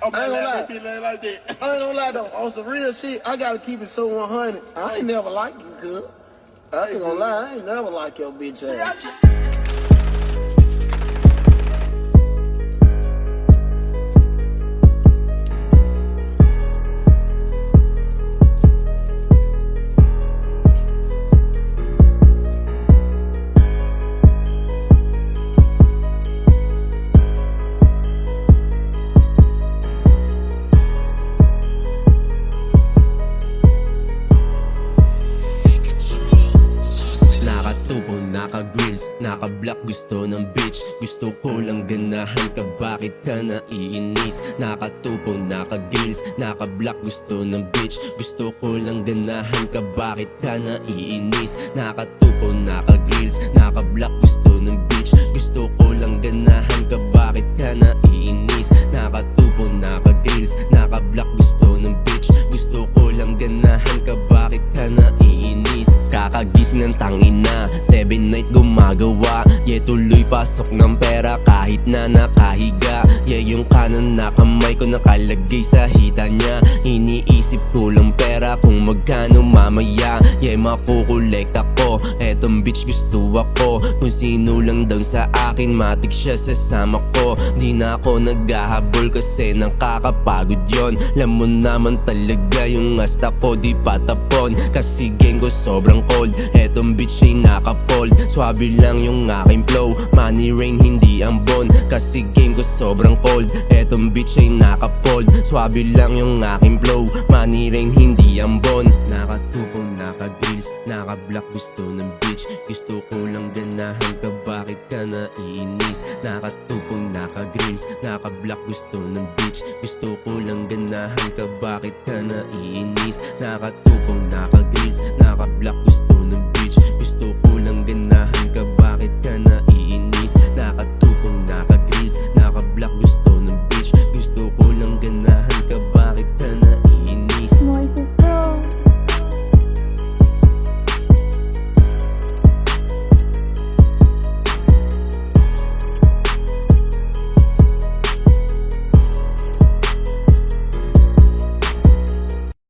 I ain't gonna lie. Be like that. I ain't gonna lie though. On some real shit, I gotta keep it so 100. I ain't never like you, cuz. I ain't gonna lie. I ain't never like your bitch ass. Nakatupo, naka-grills, naka-block, gusto ng bitch. Gusto ko lang ganahan ka, bakit ka naiinis? Nakatupo, naka-grills, naka-block, gusto ng bitch. Gusto ko lang ganahan ka, bakit ka naiinis? Nakatupo, naka-grills, naka-block, gusto ng bitch. Gusto ko lang ganahan ka, bakit ka naiinis? Nakatupo, naka-grills, naka-block, gusto ng bitch. Gusto ko lang ganahan ka, bakit ka naiinis? Kakagising ng tangina, 7 night gumagawa. Yeah, tuloy pasok ng pera kahit na nakahiga. Yeah, yung kanan na kamay ko nakalagay sa hita niya. Iniisip ko lang pera kung magkano mamaya. Yeah, makukolekta ko, etong bitch gusto ako. Kung sino lang daw sa akin, matik siya sasama ko. Di na ako naghahabol kasi nakakapagod yon. Alam mo naman talaga yung asta ko di patapon. Kasi gang ko sobrang cold, etong bitch ay nakapold. Swabe lang yung aking flow, money rain hindi ang bon. Kasi game ko sobrang cold, etong bitch ay nakapold. Swabe lang yung aking flow, money rain hindi ang bon. Nakatupo, naka-grills, naka-block, gusto ng bitch. Gusto ko lang ganahan ka, bakit ka naiinis? Nakatupo, naka-grills, naka-block, gusto ng bitch. Gusto ko lang ganahan ka, bakit ka naiinis? Nakatupo,